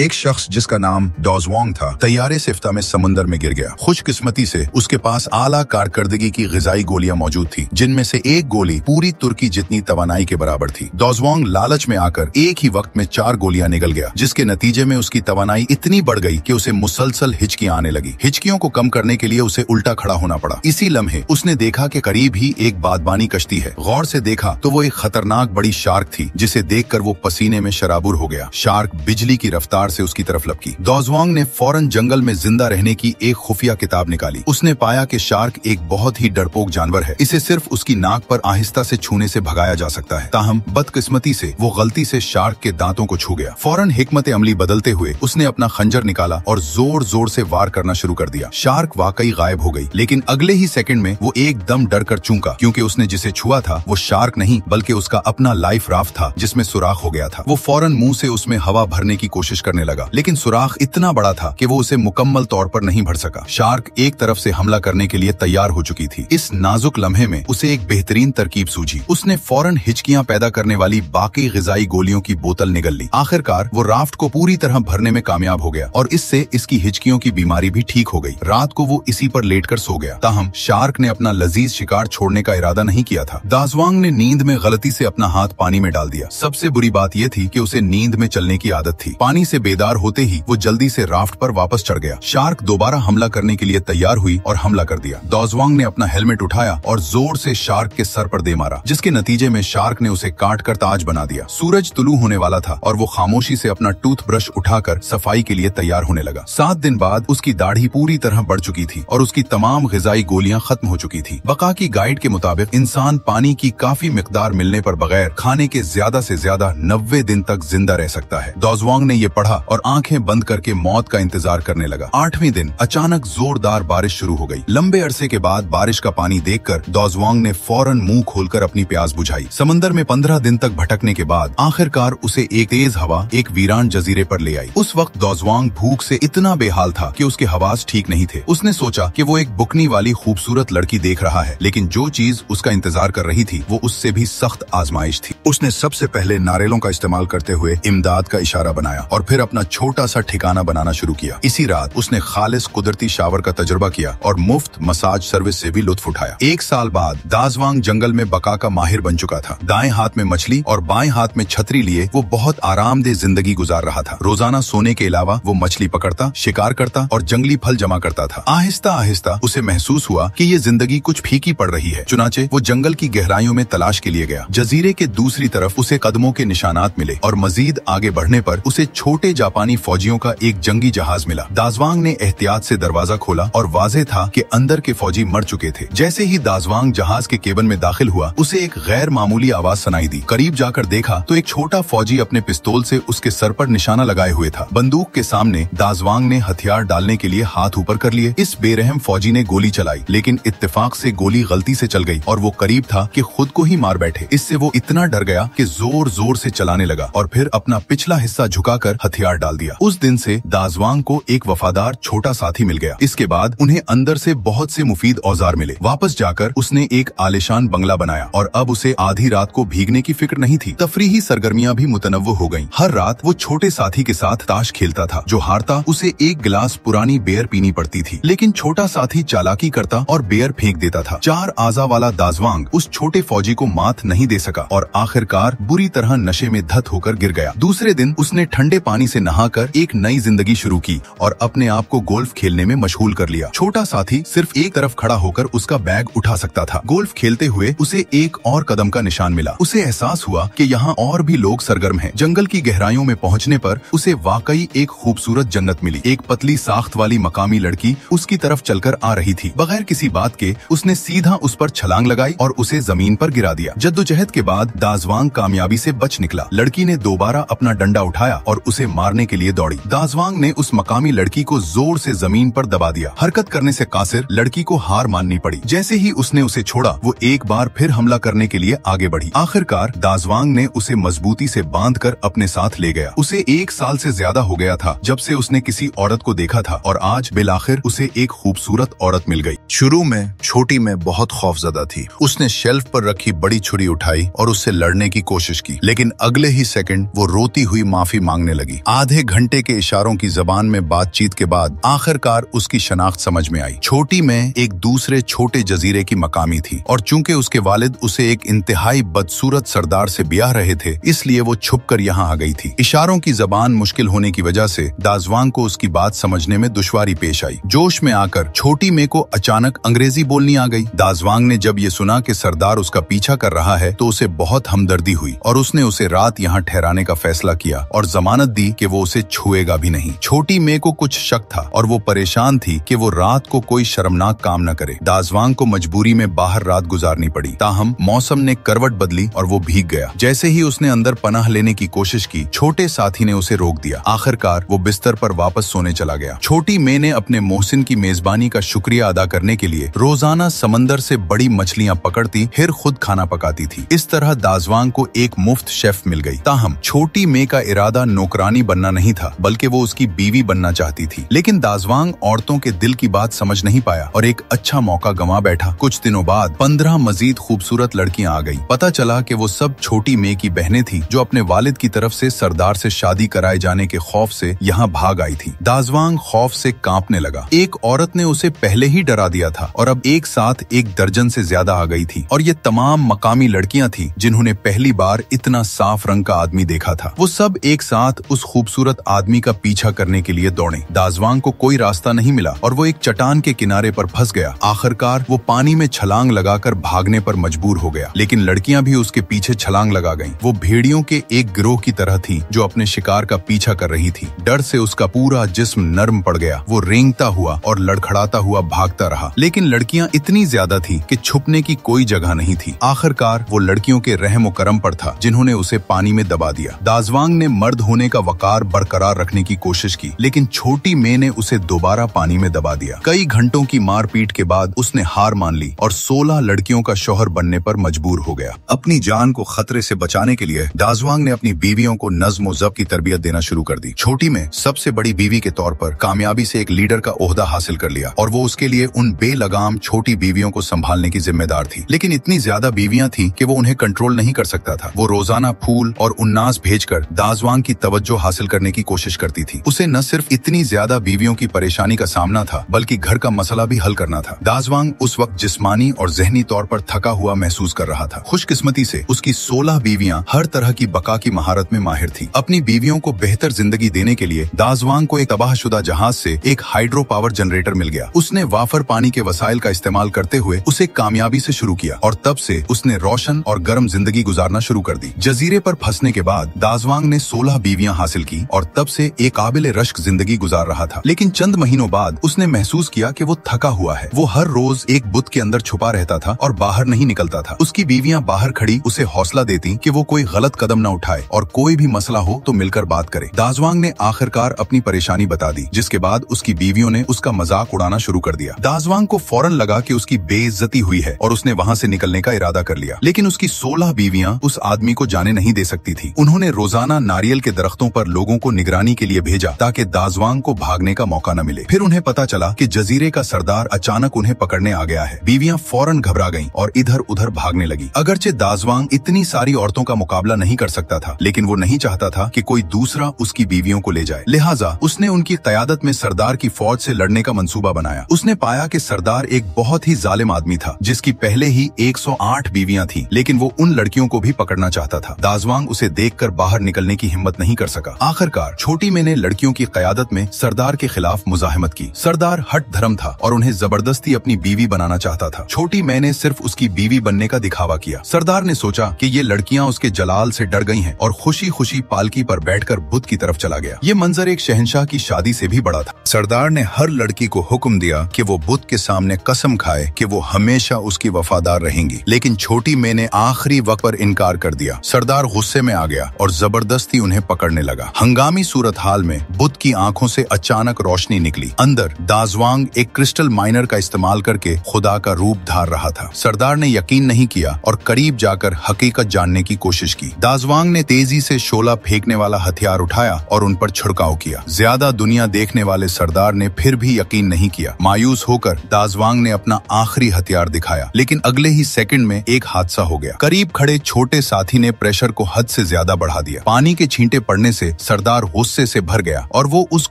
एक शख्स जिसका नाम डॉजवांग था तैयारे सिफ्ता में समुंदर में गिर गया। खुशकिस्मती से उसके पास आला कारकर्दगी की ग़िज़ाई गोलियां मौजूद थी, जिनमें से एक गोली पूरी तुर्की जितनी तवानाई के बराबर थी। डॉजवांग लालच में आकर एक ही वक्त में 4 गोलियां निगल गया, जिसके नतीजे में उसकी तवानाई इतनी बढ़ गई कि उसे मुसलसल हिचकियां आने लगी। हिचकियों को कम करने के लिए उसे उल्टा खड़ा होना पड़ा। इसी लम्हे उसने देखा कि करीब ही एक बादबानी कश्ती है। गौर से देखा तो वो एक खतरनाक बड़ी शार्क थी, जिसे देखकर वो पसीने में शराबुर हो गया। शार्क बिजली की रफ्तार से उसकी तरफ लपकी। डॉजवांग ने फौरन जंगल में जिंदा रहने की एक खुफिया किताब निकाली। उसने पाया कि शार्क एक बहुत ही डरपोक जानवर है। इसे सिर्फ उसकी नाक पर आहिस्ता से छूने से भगाया जा सकता है। ताहम बदकिस्मती से वो गलती से शार्क के दांतों को छू गया। फौरन हिकमत अमली बदलते हुए उसने अपना खंजर निकाला और जोर जोर से वार करना शुरू कर दिया। शार्क वाकई गायब हो गई, लेकिन अगले ही सेकंड में वो एकदम डर कर चूका, क्योंकि उसने जिसे छुआ था वो शार्क नहीं बल्कि उसका अपना लाइफ राफ्ट था, जिसमें सुराख हो गया था। वो फौरन मुंह से उसमें हवा भरने की कोशिश करने लगा, लेकिन सुराख इतना बड़ा था कि वो उसे मुकम्मल तौर पर नहीं भर सका। शार्क एक तरफ से हमला करने के लिए तैयार हो चुकी थी। इस नाजुक लम्हे में उसे एक बेहतरीन तरकीब सूझी। उसने फौरन हिचकियां पैदा करने वाली बाकी ग़िज़ाई गोलियों की बोतल निगल ली। आखिरकार वो राफ्ट को पूरी तरह भरने में कामयाब हो गया और इससे इसकी हिचकियों की बीमारी भी ठीक हो गई। रात को वो इसी पर लेटकर सो गया। ताहम शार्क ने अपना लजीज शिकार छोड़ने का इरादा नहीं किया था। डॉजवांग ने नींद में गलती से अपना हाथ पानी में डाल दिया। सबसे बुरी बात यह थी कि उसे नींद में चलने की आदत थी। पानी से बेदार होते ही वो जल्दी से राफ्ट पर वापस चढ़ गया। शार्क दोबारा हमला करने के लिए तैयार हुई और हमला कर दिया। डॉजवांग ने अपना हेलमेट उठाया और जोर से शार्क के सर पर दे मारा, जिसके नतीजे में शार्क ने उसे काट कर ताज बना दिया। सूरज तुलू होने वाला था और वो खामोशी से अपना टूथब्रश उठाकर सफाई के लिए तैयार होने लगा। 7 दिन बाद उसकी दाढ़ी पूरी तरह बढ़ चुकी थी और उसकी तमाम ग़िज़ाई गोलियां खत्म हो चुकी थी। बका की गाइड के मुताबिक इंसान पानी की काफी मिकदार मिलने पर बगैर खाने के ज्यादा से ज्यादा 90 दिन तक जिंदा रह सकता है। डॉजवांग ने ये पढ़ा और आंखें बंद करके मौत का इंतजार करने लगा। 8वें दिन अचानक जोरदार बारिश शुरू हो गई। लंबे अरसे के बाद बारिश का पानी देखकर डॉजवांग ने फौरन मुंह खोलकर अपनी प्यास बुझाई। समंदर में 15 दिन तक भटकने के बाद आखिरकार उसे एक तेज हवा एक वीरान जजीरे पर ले आई। उस वक्त डॉजवांग भूख से इतना बेहाल था कि उसके हवास ठीक नहीं थे। उसने सोचा कि वो एक बुकनी वाली खूबसूरत लड़की देख रहा है, लेकिन जो चीज उसका इंतजार कर रही थी वो उससे भी सख्त आजमाइश थी। उसने सबसे पहले नारियलों का इस्तेमाल करते हुए इमदाद का इशारा बनाया और फिर अपना छोटा सा ठिकाना बनाना शुरू किया। इसी रात उसने खालिस कुदरती शावर का तजुर्बा किया और मुफ्त मसाज सर्विस से भी लुत्फ उठाया। 1 साल बाद डॉजवांग जंगल में बका का माहिर बन चुका था। दाएं हाथ में मछली और बाएं हाथ में छतरी लिए वो बहुत आरामदेह जिंदगी गुजार रहा था। रोजाना सोने के अलावा वो मछली पकड़ता, शिकार करता और जंगली फल जमा करता था। आहिस्ता आहिस्ता उसे महसूस हुआ कि ये जिंदगी कुछ फीकी पड़ रही है। चुनाचे वो जंगल की गहराइयों में तलाश के लिए गया। जजीरे के दूसरी तरफ उसे कदमों के निशानात मिले और मजीद आगे बढ़ने पर उसे छोटे जापानी फौजियों का एक जंगी जहाज मिला। डॉजवांग ने एहतियात से दरवाजा खोला और वाज़ेह था कि अंदर के फौजी मर चुके थे। जैसे ही डॉजवांग जहाज के केबिन में दाखिल हुआ, उसे एक गैर मामूली आवाज सुनाई दी। करीब जाकर देखा तो एक छोटा फौजी अपने पिस्तौल से उसके सर पर निशाना लगाए हुए था। बंदूक के सामने डॉजवांग ने हथियार डालने के लिए हाथ ऊपर कर लिए। इस बेरहम फौजी ने गोली चलाई, लेकिन इत्तेफाक से गोली गलती से चल गई और वो करीब था कि खुद को ही मार बैठे। इससे वो इतना डर गया कि जोर जोर से चलाने लगा और फिर अपना पिछला हिस्सा झुकाकर हथियार डाल दिया। उस दिन से डॉजवांग को एक वफादार छोटा साथी मिल गया। इसके बाद उन्हें अंदर से बहुत से मुफीद औजार मिले। वापस जाकर उसने एक आलिशान बंगला बनाया और अब उसे आधी रात को भीगने की फिक्र नहीं थी। तफरीही सरगर्मियां भी मुतनव्वो हो गईं। हर रात वो छोटे साथी के साथ ताश खेलता था। जो हारता उसे एक गिलास पुरानी बेयर पीनी पड़ती थी, लेकिन छोटा साथी चालाकी करता और बेयर फेंक देता था। 4 आजा वाला डॉजवांग उस छोटे फौजी को मात नहीं दे सका और आखिरकार बुरी तरह नशे में धत होकर गिर गया। दूसरे दिन उसने ठंडे पानी से नहाकर एक नई जिंदगी शुरू की और अपने आप को गोल्फ खेलने में मशगूल कर लिया। छोटा साथी सिर्फ एक तरफ खड़ा होकर उसका बैग उठा सकता था। गोल्फ खेलते हुए उसे एक और कदम का निशान मिला। उसे एहसास हुआ कि यहाँ और भी लोग सरगर्म हैं। जंगल की गहराइयों में पहुँचने पर उसे वाकई एक खूबसूरत जन्नत मिली। एक पतली साख्त वाली मकामी लड़की उसकी तरफ चलकर आ रही थी। बगैर किसी बात के उसने सीधा उस पर छलांग लगाई और उसे जमीन पर गिरा दिया। जद्दोजहद के बाद डॉजवांग कामयाबी से बच निकला। लड़की ने दोबारा अपना डंडा उठाया और उसे मारने के लिए दौड़ी। डॉजवांग ने उस मकामी लड़की को जोर से जमीन पर दबा दिया। हरकत करने से कासिर लड़की को हार माननी पड़ी। जैसे ही उसने उसे छोड़ा, वो एक बार फिर हमला करने के लिए आगे बढ़ी। आखिरकार डॉजवांग ने उसे मजबूती से बांधकर अपने साथ ले गया। उसे 1 साल से ज्यादा हो गया था जब से उसने किसी औरत को देखा था और आज बिलाखिर उसे एक खूबसूरत औरत मिल गई। शुरू में छोटी में बहुत खौफजदा थी। उसने शेल्फ पर रखी बड़ी छुरी उठाई और उससे लड़ने की कोशिश की, लेकिन अगले ही सेकंड वो रोती हुई माफी मांगने लगी। आधे घंटे के इशारों की जबान में बातचीत के बाद आखिरकार उसकी शनाख्त समझ में आई। छोटी मैं एक दूसरे छोटे जजीरे की मकामी थी और चूंकि उसके वालिद उसे एक इंतहाई बदसूरत सरदार से ब्याह रहे थे, इसलिए वो छुपकर यहाँ आ गई थी। इशारों की जबान मुश्किल होने की वजह से दाजवांग को उसकी बात समझने में दुश्वारी पेश आई। जोश में आकर छोटी मैं को अचानक अंग्रेजी बोलनी आ गई। दाजवांग ने जब ये सुना कि सरदार उसका पीछा कर रहा है तो उसे बहुत हमदर्दी हुई और उसने उसे रात यहाँ ठहराने का फैसला किया और जमानत दी कि वो उसे छुएगा भी नहीं। छोटी मैं को कुछ शक था और वो परेशान थी कि वो रात को कोई शर्मनाक काम न करे। दाजवांग को मजबूरी में बाहर रात गुजारनी पड़ी। ताहम मौसम ने करवट बदली और वो भीग गया। जैसे ही उसने अंदर पनाह लेने की कोशिश की, छोटे साथी ने उसे रोक दिया। आखिरकार वो बिस्तर पर वापस सोने चला गया। छोटी मैं ने अपने मोहसिन की मेजबानी का शुक्रिया अदा करने के लिए रोजाना समंदर से बड़ी मछलियां पकड़ती, फिर खुद खाना पकाती थी। इस तरह दाजवांग को एक मुफ्त शेफ मिल गई। ताहम छोटी मैं का इरादा नौकरानी बनना नहीं था, बल्कि वो उसकी बीवी बनना चाहती थी। लेकिन दाजवांग औरतों के दिल की बात समझ नहीं पाया और एक अच्छा मौका गंवा बैठा। कुछ दिनों बाद 15 मजीद खूबसूरत लड़कियां आ गई। पता चला कि वो सब छोटी मैं की बहनें थी जो अपने वालिद की तरफ से सरदार से शादी कराए जाने के खौफ से यहाँ भाग आई थी। दाजवांग खौफ से कांपने लगा। एक औरत ने उसे पहले ही डरा दिया था और अब एक साथ 1 दर्जन से ज्यादा आ गई थी और ये तमाम मकामी लड़कियां थी जिन्होंने पहली बार इतना साफ रंग का आदमी देखा था। वो सब एक साथ उस खूबसूरत आदमी का पीछा करने के लिए दौड़े। दाजवांग को कोई रास्ता नहीं मिला और वो एक चट्टान के किनारे पर फंस गया। आखिरकार वो पानी में छलांग लगाकर भागने पर मजबूर हो गया, लेकिन लड़कियां भी उसके पीछे छलांग लगा गईं। वो भेड़ियों के एक गिरोह की तरह थी जो अपने शिकार का पीछा कर रही थी। डर से उसका पूरा जिस्म नर्म पड़ गया। वो रेंगता हुआ और लड़खड़ाता हुआ भागता रहा, लेकिन लड़कियां इतनी ज्यादा थी कि छुपने की कोई जगह नहीं थी। आखिरकार वो लड़कियों के रहम व करम पर था जिन्होंने उसे पानी में दबा दिया। दाजवांग ने मर्द होने का वकार बरकरार रखने की कोशिश की, लेकिन छोटी मैं ने उसे दोबारा पानी में दबा दिया। कई घंटों की मारपीट के बाद उसने हार मान ली और 16 लड़कियों का शौहर बनने पर मजबूर हो गया। अपनी जान को खतरे से बचाने के लिए दाजवांग ने अपनी बीवियों को नज्म व ज़ब्त की तरबियत देना शुरू कर दी। छोटी मैं सबसे बड़ी बीवी के तौर पर कामयाबी से एक लीडर का ओहदा हासिल कर लिया और वो उसके लिए उन बेलगाम छोटी बीवियों को संभालने की जिम्मेदार थी। लेकिन इतनी ज्यादा बीवियां थी कि वो उन्हें कंट्रोल नहीं कर सकता था। वो रोजाना फूल और उन्नास भेजकर दाजवांग की तवज्जो हासिल करने की कोशिश करती थी। उसे न सिर्फ इतनी ज्यादा बीवियों की परेशानी का सामना था, बल्कि घर का मसला भी हल करना था। दाजवांग उस वक्त जिस्मानी और ज़हनी तौर पर थका हुआ महसूस कर रहा था। खुशकिस्मती से उसकी 16 बीवियां हर तरह की बका की महारत में माहिर थी। अपनी बीवियों को बेहतर जिंदगी देने के लिए दाजवांग को एक तबाहशुदा जहाज से एक हाइड्रो पावर जनरेटर मिल गया। उसने वाफर पानी के वसाइल का इस्तेमाल करते हुए उसे कामयाबी से शुरू किया और तब से उसने रोशन और गर्म जिंदगी गुजारना शुरू कर दी। जजीरे पर फंसने के बाद दाजवांग ने 16 बीवियां हासिल की और तब से एक काबिल रश्क जिंदगी गुजार रहा था। लेकिन चंद महीनों बाद उसने महसूस किया कि वो थका हुआ है। वो हर रोज एक बुत के अंदर छुपा रहता था और बाहर नहीं निकलता था। उसकी बीवियां बाहर खड़ी उसे हौसला देती कि वो कोई गलत कदम न उठाए और कोई भी मसला हो तो मिलकर बात करे। दाजवांग ने आखिरकार अपनी परेशानी बता दी, जिसके बाद उसकी बीवियों ने उसका मजाक उड़ाना शुरू कर दिया। दाजवांग को फौरन लगा कि उसकी बेइज्जती हुई है और उसने वहाँ से निकलने का इरादा कर लिया। लेकिन उसकी 16 बीवियां उस आदमी को जाने नहीं दे सकती थी। उन्होंने रोजाना नारियल के दरख्तों पर लोगों को निगरानी के लिए भेजा ताकि दाजवांग को भागने का मौका न मिले। फिर उन्हें पता चला कि जजीरे का सरदार अचानक उन्हें पकड़ने आ गया है। बीवियां फौरन घबरा गईं और इधर उधर भागने लगी। अगरचे दाजवांग इतनी सारी औरतों का मुकाबला नहीं कर सकता था, लेकिन वो नहीं चाहता था कि कोई दूसरा उसकी बीवियों को ले जाए। लिहाजा उसने उनकी क़यादत में सरदार की फौज से लड़ने का मंसूबा बनाया। उसने पाया कि सरदार एक बहुत ही जालिम आदमी था जिसकी पहले ही 108 बीवियां थी, लेकिन वो उन लड़कियों को भी पकड़ना चाहता था। दाजवांग उसे देखकर बाहर निकलने की हिम्मत नहीं कर सका। आखिरकार छोटी मैं ने लड़कियों की क़यादत में सरदार के खिलाफ मुजाहिमत की। सरदार हट धर्म था और उन्हें जबरदस्ती अपनी बीवी बनाना चाहता था। छोटी मैं ने सिर्फ उसकी बीवी बनने का दिखावा किया। सरदार ने सोचा कि ये लड़कियां उसके जलाल से डर गई हैं और खुशी खुशी पालकी पर बैठकर बुत की तरफ चला गया। ये मंजर एक शहंशाह की शादी से भी बड़ा था। सरदार ने हर लड़की को हुक्म दिया कि वो बुत के सामने कसम खाए कि वो हमेशा उसकी वफादार रहेंगी, लेकिन छोटी मैं ने आखिरी वक्त पर इनकार कर दिया। सरदार गुस्से में आ गया और जबरदस्ती उन्हें पकड़ने लगा। हंगामी सूरत हाल में बुत की आंखों से अचानक रोशनी निकली। अंदर दाजवांग एक क्रिस्टल माइनर का इस्तेमाल करके खुदा का रूप धार रहा था। सरदार ने यकीन नहीं किया और करीब जाकर हकीकत जानने की कोशिश की। दाजवांग ने तेजी से शोला फेंकने वाला हथियार उठाया और उन पर छिड़काव किया। ज्यादा दुनिया देखने वाले सरदार ने फिर भी यकीन नहीं किया। मायूस होकर दाजवांग ने अपना आखिरी हथियार दिखाया, लेकिन अगले ही सेकंड में एक हादसा हो गया। करीब खड़े छोटे साथी ने प्रेशर को हद से ज्यादा बढ़ा दिया। पानी के छींटे पड़ने से से सरदार गुस्से से भर गया और वो उस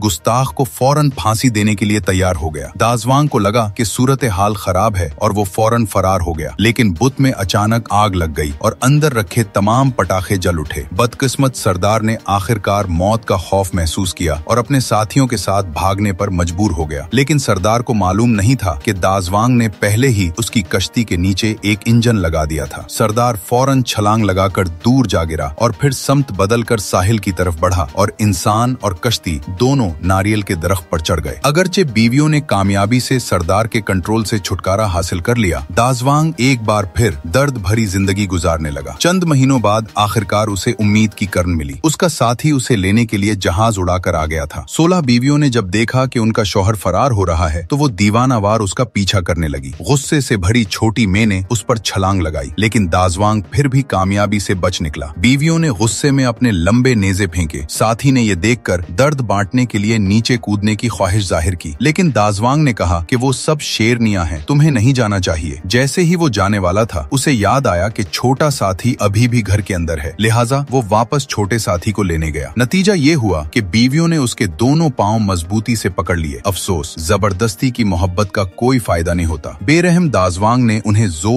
गुस्ताख को फौरन फांसी देने के लिए तैयार हो गया। दाजवांग को लगा कि सूरत हाल खराब है और वो फौरन फरार हो गया, लेकिन बुत में अचानक आग लग गई और अंदर रखे तमाम पटाखे जल उठे। बदकिस्मत सरदार ने आखिरकार मौत का खौफ महसूस किया और अपने साथियों के साथ भागने पर मजबूर हो गया, लेकिन सरदार को मालूम नहीं था कि दाजवांग ने पहले ही उसकी कश्ती के नीचे एक इंजन लगा दिया था। सरदार फौरन छलांग लगाकर दूर जा गिरा और फिर समत बदलकर साहिल की तरफ बढ़ा और इंसान और कश्ती दोनों नारियल के दरख्त पर चढ़ गए। अगरचे बीवियों ने कामयाबी से सरदार के कंट्रोल से छुटकारा हासिल कर लिया, दाजवांग एक बार फिर दर्द भरी जिंदगी गुजारने लगा। चंद महीनों बाद आखिरकार उसे उम्मीद की किरण मिली। उसका साथी उसे लेने के लिए जहाज उड़ाकर आ गया था। 16 बीवियों ने जब देखा कि उनका शौहर फरार हो रहा है तो वो दीवानावार उसका पीछा करने लगी। गुस्से से भरी छोटी मैं ने उस पर छलांग लगाई, लेकिन दाजवांग फिर भी कामयाबी से बच निकला। बीवियों ने गुस्से में अपने लंबे नेज़े फेंके। साथी ने यह देखकर दर्द बांटने के लिए नीचे कूदने की ख्वाहिश जाहिर की, लेकिन दाजवांग ने कहा कि वो सब शेरनियां हैं, तुम्हें नहीं जाना चाहिए। जैसे ही वो जाने वाला था, उसे याद आया कि छोटा साथी अभी भी घर के अंदर है, लिहाजा वो वापस छोटे साथी को लेने गया। नतीजा ये हुआ कि बीवियों ने उसके दोनों पांव मजबूती से पकड़ लिए। अफसोस, जबरदस्ती की मोहब्बत का कोई फायदा नहीं होता। बेरहम दाजवांग ने उन्हें जोर